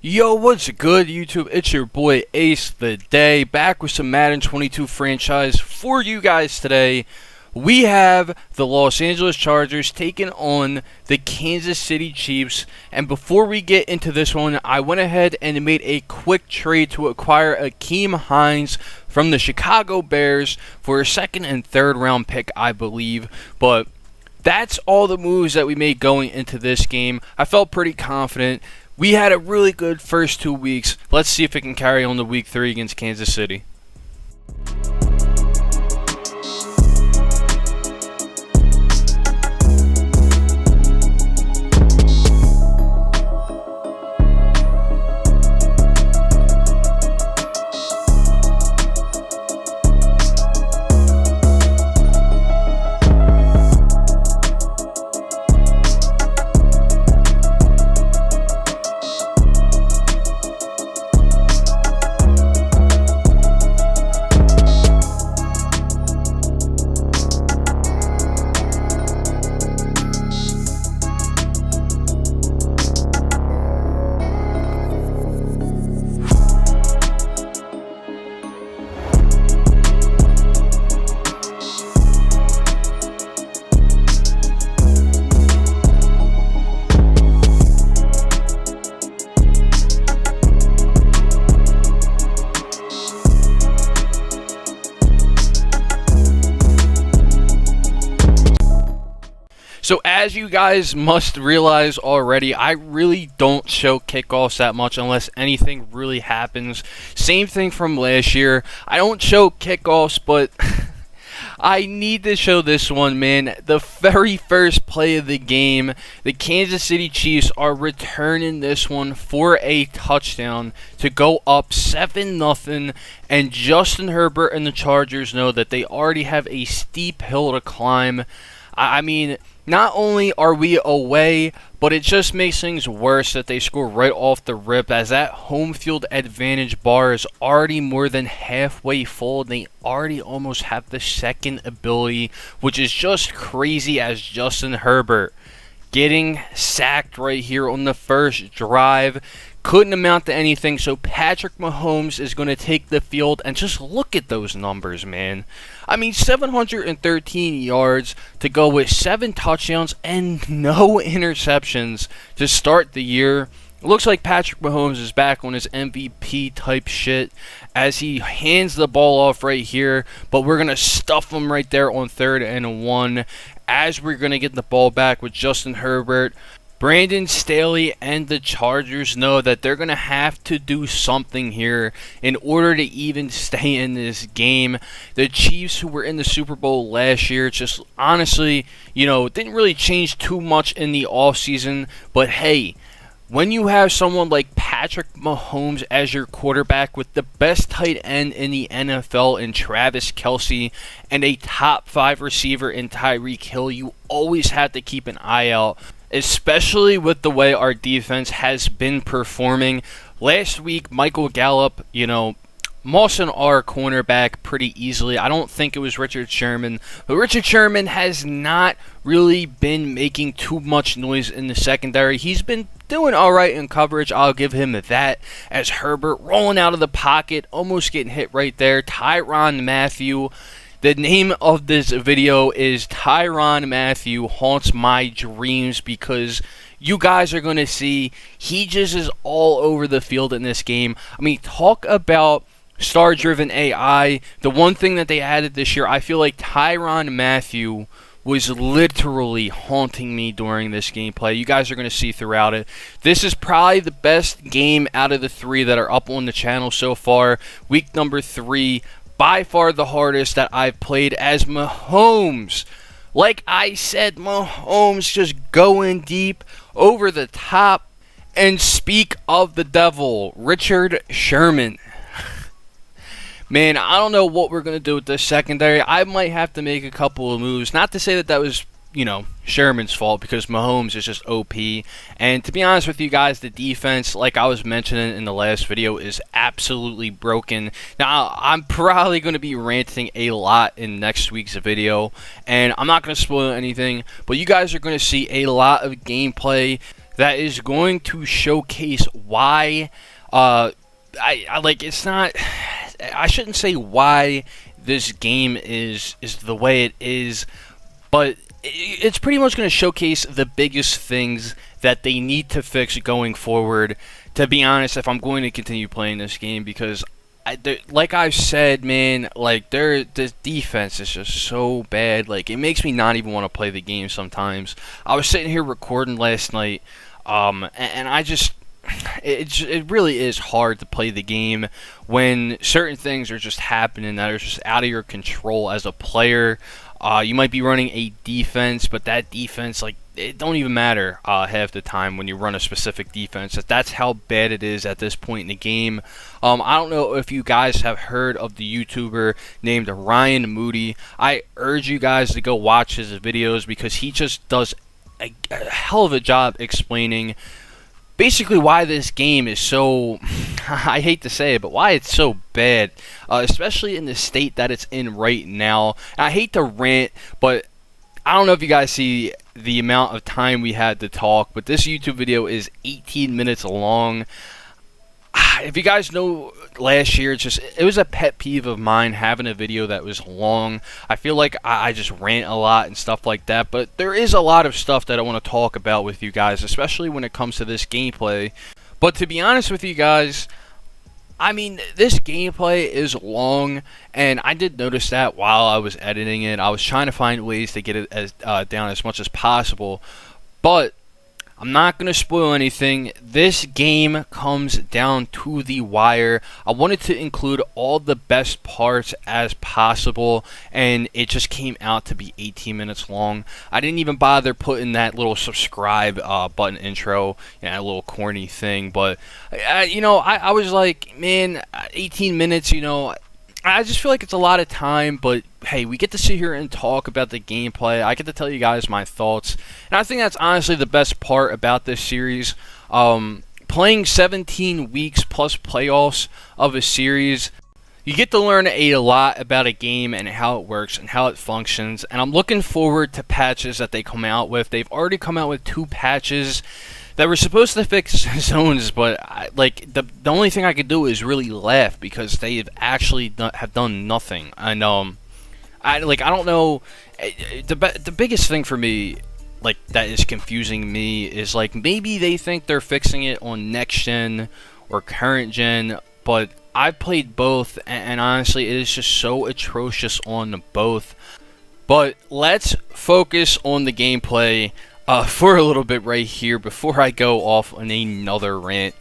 Yo, what's good, YouTube? It's your boy AceTheDay, back with some Madden 22 franchise for you guys today. We have the Los Angeles Chargers taking on the Kansas City Chiefs. And before we get into this one, I went ahead and made a quick trade to acquire Akeem Hines from the Chicago Bears for a second and third round pick, I believe. But that's all the moves that we made going into this game. I felt pretty confident. We had a really good first 2 weeks. Let's see if it can carry on to week 3 against Kansas City. So as you guys must realize already, I really don't show kickoffs that much unless anything really happens. Same thing from last year. I don't show kickoffs, but I need to show this one, man. The very first play of the game, the Kansas City Chiefs are returning this one for a touchdown to go up 7-0, and Justin Herbert and the Chargers know that they already have a steep hill to climb. I mean, not only are we away, but it just makes things worse that they score right off the rip, as that home field advantage bar is already more than halfway full. They already almost have the second ability, which is just crazy, as Justin Herbert getting sacked right here on the first drive couldn't amount to anything. So Patrick Mahomes is going to take the field, and just look at those numbers, man. I mean, 713 yards to go with 7 touchdowns and no interceptions to start the year. It looks like Patrick Mahomes is back on his MVP type shit as he hands the ball off right here, but we're going to stuff him right there on 3rd and 1 as we're going to get the ball back with Justin Herbert. Brandon Staley and the Chargers know that they're going to have to do something here in order to even stay in this game. The Chiefs, who were in the Super Bowl last year, just honestly, didn't really change too much in the offseason. But hey, when you have someone like Patrick Mahomes as your quarterback with the best tight end in the NFL in Travis Kelce and a top 5 receiver in Tyreek Hill, you always have to keep an eye out, especially with the way our defense has been performing. Last week, Michael Gallup, mossing our cornerback pretty easily. I don't think it was Richard Sherman, but Richard Sherman has not really been making too much noise in the secondary. He's been doing all right in coverage, I'll give him that, as Herbert rolling out of the pocket, almost getting hit right there. Tyrann Mathieu. The name of this video is Tyrann Mathieu Haunts My Dreams, because you guys are going to see he just is all over the field in this game. I mean, talk about star-driven AI. The one thing that they added this year, I feel like Tyrann Mathieu was literally haunting me during this gameplay. You guys are going to see throughout it. This is probably the best game out of the 3 that are up on the channel so far. Week number 3. By far the hardest that I've played, as Mahomes, like I said, Mahomes just going deep, over the top. And speak of the devil, Richard Sherman. Man, I don't know what we're going to do with this secondary. I might have to make a couple of moves. Not to say that was, Sherman's fault, because Mahomes is just OP. And to be honest with you guys, the defense, like I was mentioning in the last video, is absolutely broken. Now, I'm probably going to be ranting a lot in next week's video, and I'm not going to spoil anything, but you guys are going to see a lot of gameplay that is going to showcase why I like it's not I shouldn't say why this game is the way it is, but it's pretty much going to showcase the biggest things that they need to fix going forward, to be honest, if I'm going to continue playing this game, because like I've said, man, like the defense is just so bad. Like, it makes me not even want to play the game sometimes. I was sitting here recording last night, and I just it really is hard to play the game when certain things are just happening that are just out of your control as a player. You might be running a defense, but that defense, like, it don't even matter half the time when you run a specific defense. That's how bad it is at this point in the game. I don't know if you guys have heard of the YouTuber named Ryan Moody. I urge you guys to go watch his videos, because he just does a hell of a job explaining basically why this game is so, I hate to say it, but why it's so bad, especially in the state that it's in right now. And I hate to rant, but I don't know if you guys see the amount of time we had to talk, but this YouTube video is 18 minutes long. If you guys know, last year, it was a pet peeve of mine having a video that was long. I feel like I just rant a lot and stuff like that, but there is a lot of stuff that I want to talk about with you guys, especially when it comes to this gameplay. But to be honest with you guys, I mean, this gameplay is long, and I did notice that while I was editing it. I was trying to find ways to get it down as much as possible, but I'm not going to spoil anything. This game comes down to the wire. I wanted to include all the best parts as possible, and it just came out to be 18 minutes long. I didn't even bother putting that little subscribe button intro, a little corny thing, but I was like, man, 18 minutes, I just feel like it's a lot of time, but hey, we get to sit here and talk about the gameplay. I get to tell you guys my thoughts, and I think that's honestly the best part about this series. Playing 17 weeks plus playoffs of a series, you get to learn a lot about a game and how it works and how it functions, and I'm looking forward to patches that they come out with. They've already come out with 2 patches that were supposed to fix zones, but the only thing I could do is really laugh, because they have actually have done nothing. And I don't know. The biggest thing for me, that is confusing me, is maybe they think they're fixing it on next gen or current gen, but I've played both, and honestly, it is just so atrocious on both. But let's focus on the gameplay for a little bit right here before I go off on another rant.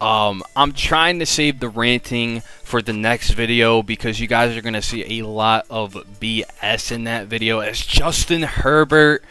I'm trying to save the ranting for the next video, because you guys are going to see a lot of BS in that video. As Justin Herbert,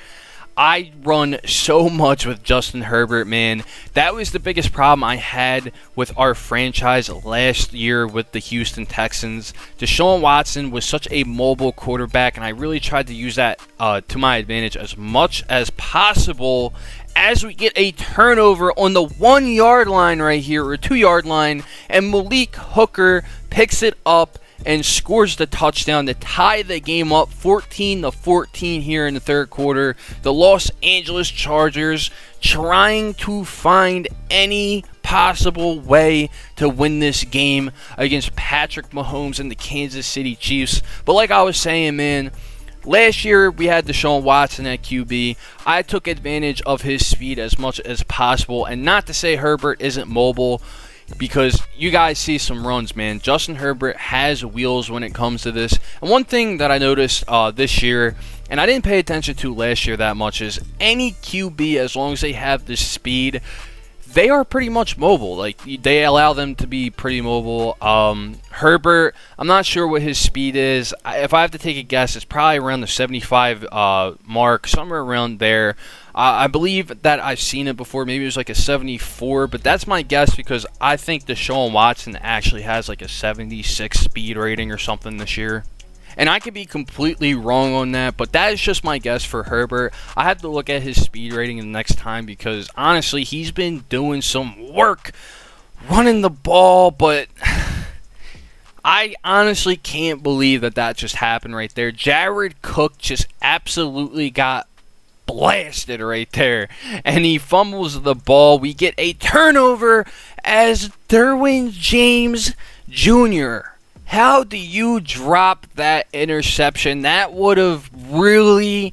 I run so much with Justin Herbert, man. That was the biggest problem I had with our franchise last year with the Houston Texans. Deshaun Watson was such a mobile quarterback, and I really tried to use that to my advantage as much as possible. As we get a turnover on the 1 yard line right here, or 2 yard line, and Malik Hooker picks it up and scores the touchdown to tie the game up 14-14 here in the third quarter. The Los Angeles Chargers trying to find any possible way to win this game against Patrick Mahomes and the Kansas City Chiefs. But like I was saying, man, last year we had Deshaun Watson at QB. I took advantage of his speed as much as possible, and not to say Herbert isn't mobile, because you guys see some runs, man. Justin Herbert has wheels when it comes to this. And one thing that I noticed this year, and I didn't pay attention to last year that much, is any QB, as long as they have the speed, they are pretty much mobile. They allow them to be pretty mobile. Herbert, I'm not sure what his speed is. If I have to take a guess, it's probably around the 75 mark, somewhere around there. I believe that I've seen it before. Maybe it was a 74, but that's my guess, because I think Deshaun Watson actually has a 76 speed rating or something this year. And I could be completely wrong on that, but that is just my guess for Herbert. I have to look at his speed rating the next time, because honestly, he's been doing some work running the ball, but I honestly can't believe that just happened right there. Jared Cook just absolutely got blasted right there. And he fumbles the ball. We get a turnover as Derwin James Jr. How do you drop that interception? That would have really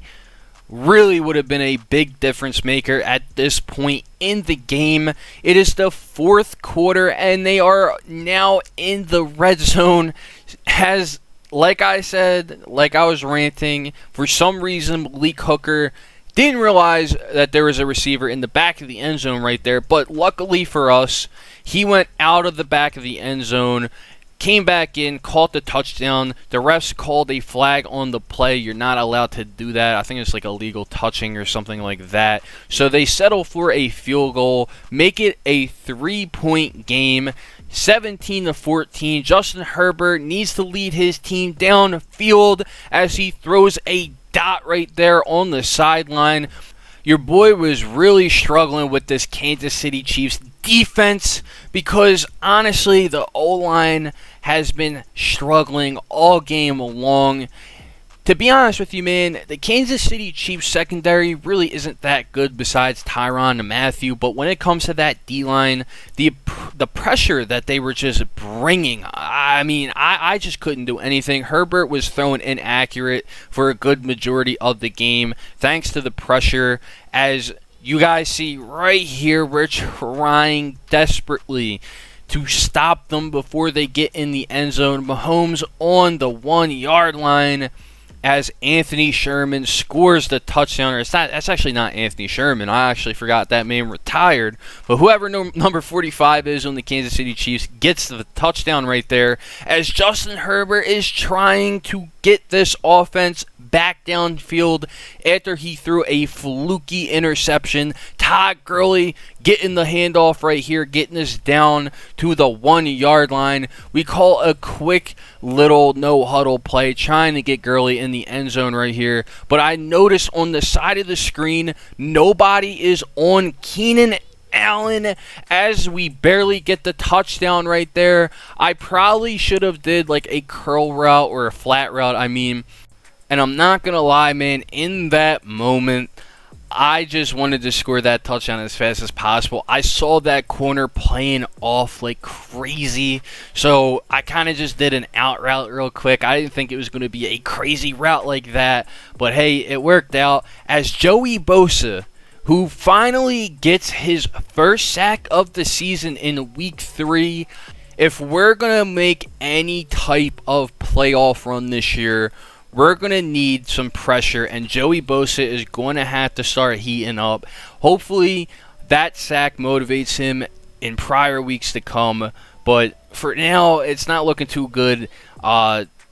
would have been a big difference maker at this point in the game. It is the fourth quarter, and they are now in the red zone. Like I said, like I was ranting, for some reason, Malik Hooker didn't realize that there was a receiver in the back of the end zone right there, but luckily for us, he went out of the back of the end zone, came back in, caught the touchdown. The refs called a flag on the play. You're not allowed to do that. I think it's like illegal touching or something like that. So they settle for a field goal, make it a 3-point game, 17-14. Justin Herbert needs to lead his team downfield as he throws a dot right there on the sideline. Your boy was really struggling with this Kansas City Chiefs defense because honestly the O-line has been struggling all game long. To be honest with you, man, the Kansas City Chiefs secondary really isn't that good besides Tyrann and Matthew, but when it comes to that D-line, the pressure that they were just bringing, I just couldn't do anything. Herbert was throwing inaccurate for a good majority of the game thanks to the pressure. As you guys see right here, we're trying desperately to stop them before they get in the end zone. Mahomes on the 1-yard line as Anthony Sherman scores the touchdown. That's actually not Anthony Sherman. I actually forgot that man retired. But whoever number 45 is on the Kansas City Chiefs gets the touchdown right there as Justin Herbert is trying to get this offense back downfield after he threw a fluky interception. Todd Gurley getting the handoff right here, getting us down to the 1-yard line. We call a quick little no-huddle play, trying to get Gurley in the end zone right here. But I notice on the side of the screen, nobody is on Keenan Allen as we barely get the touchdown right there. I probably should have did like a curl route or a flat route, and I'm not going to lie, man, in that moment, I just wanted to score that touchdown as fast as possible. I saw that corner playing off like crazy, so I kind of just did an out route real quick. I didn't think it was going to be a crazy route like that, but hey, it worked out as Joey Bosa, who finally gets his first sack of the season in Week 3. If we're going to make any type of playoff run this year, we're going to need some pressure, and Joey Bosa is going to have to start heating up. Hopefully, that sack motivates him in prior weeks to come, but for now, it's not looking too good.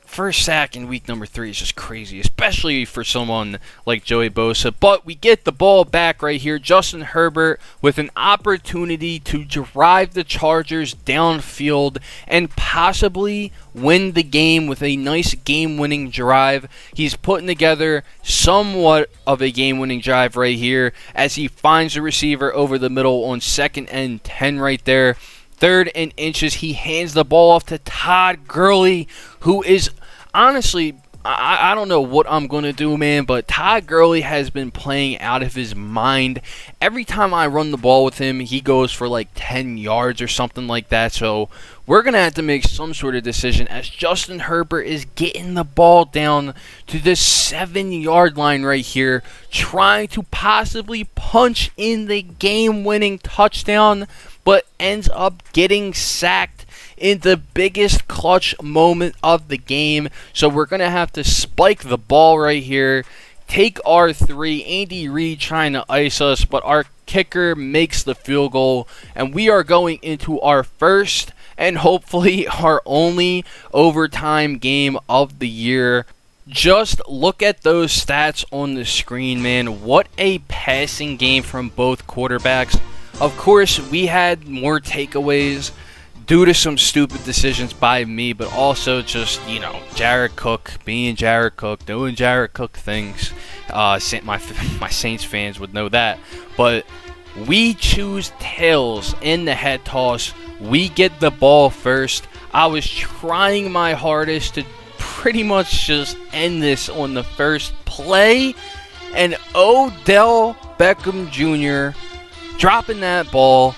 First sack in week number 3 is just crazy, especially for someone like Joey Bosa. But we get the ball back right here. Justin Herbert with an opportunity to drive the Chargers downfield and possibly win the game with a nice game-winning drive. He's putting together somewhat of a game-winning drive right here as he finds the receiver over the middle on 2nd and 10 right there. 3rd and inches, he hands the ball off to Todd Gurley, who is honestly, I don't know what I'm going to do, man, but Todd Gurley has been playing out of his mind. Every time I run the ball with him, he goes for like 10 yards or something like that. So we're going to have to make some sort of decision as Justin Herbert is getting the ball down to the 7-yard line right here, trying to possibly punch in the game-winning touchdown, but ends up getting sacked in the biggest clutch moment of the game. So we're going to have to spike the ball right here, take our 3. Andy Reid trying to ice us, but our kicker makes the field goal, and we are going into our first and hopefully our only overtime game of the year. Just look at those stats on the screen, man. What a passing game from both quarterbacks. Of course, we had more takeaways due to some stupid decisions by me, but also just, Jared Cook being Jared Cook, doing Jared Cook things. My Saints fans would know that. But we choose tails in the head toss. We get the ball first. I was trying my hardest to pretty much just end this on the first play, and Odell Beckham Jr. dropping that ball.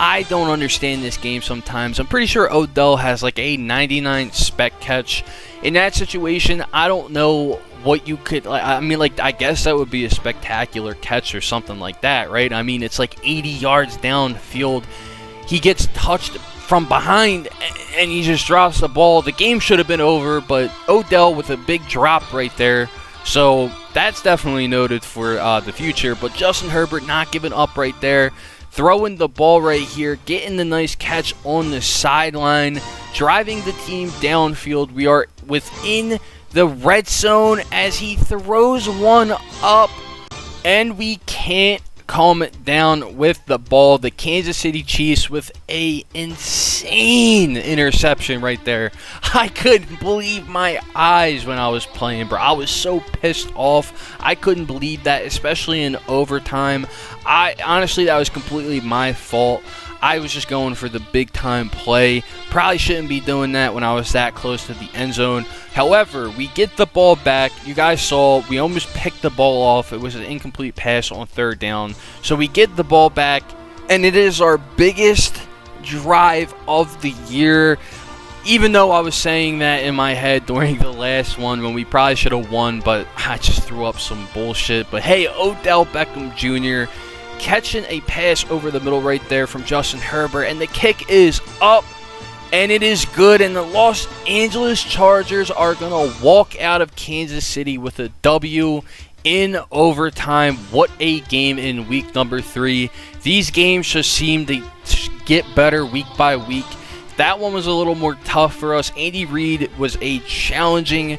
I don't understand this game sometimes. I'm pretty sure Odell has like a 99 spec catch. In that situation, I don't know what you could, I mean, like, I guess that would be a spectacular catch or something like that, right? I mean, it's like 80 yards downfield. He gets touched from behind and he just drops the ball. The game should have been over, but Odell with a big drop right there. So that's definitely noted for the future. But Justin Herbert not giving up right there. Throwing the ball right here, getting the nice catch on the sideline, driving the team downfield. We are within the red zone as he throws one up, and we can't calm it down with the ball. The Kansas City Chiefs with a insane interception right there. I couldn't believe my eyes when I was playing, bro. I was so pissed off. I couldn't believe that, especially in overtime. Honestly, that was completely my fault. I was just going for the big time play. Probably shouldn't be doing that when I was that close to the end zone. However, we get the ball back. You guys saw we almost picked the ball off. It was an incomplete pass on third down. So we get the ball back, and it is our biggest drive of the year. Even though I was saying that in my head during the last one when we probably should have won, but I just threw up some bullshit. But hey, Odell Beckham Jr. catching a pass over the middle right there from Justin Herbert, and the kick is up, and it is good, and the Los Angeles Chargers are going to walk out of Kansas City with a W in overtime. What a game in week number 3. These games just seem to get better week by week. That one was a little more tough for us. Andy Reid was a challenging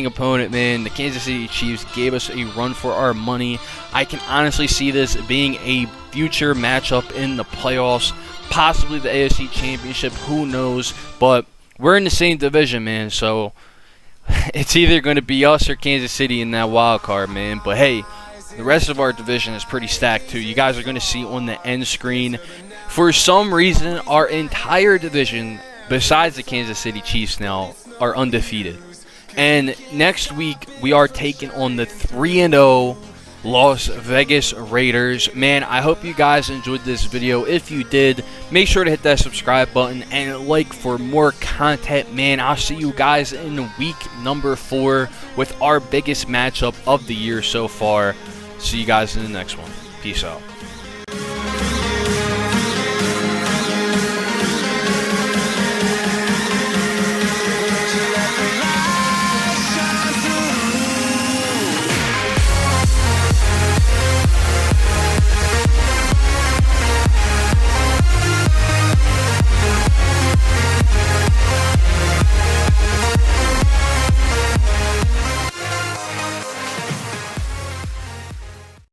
opponent, man. The Kansas City Chiefs gave us a run for our money. I can honestly see this being a future matchup in the playoffs, possibly the AFC Championship, who knows, but we're in the same division, man, so it's either going to be us or Kansas City in that wild card, man. But hey, the rest of our division is pretty stacked too. You guys are going to see on the end screen, for some reason, our entire division, besides the Kansas City Chiefs now, are undefeated. And next week, we are taking on the 3-0 Las Vegas Raiders. Man, I hope you guys enjoyed this video. If you did, make sure to hit that subscribe button and like for more content, man. I'll see you guys in week number 4 with our biggest matchup of the year so far. See you guys in the next one. Peace out.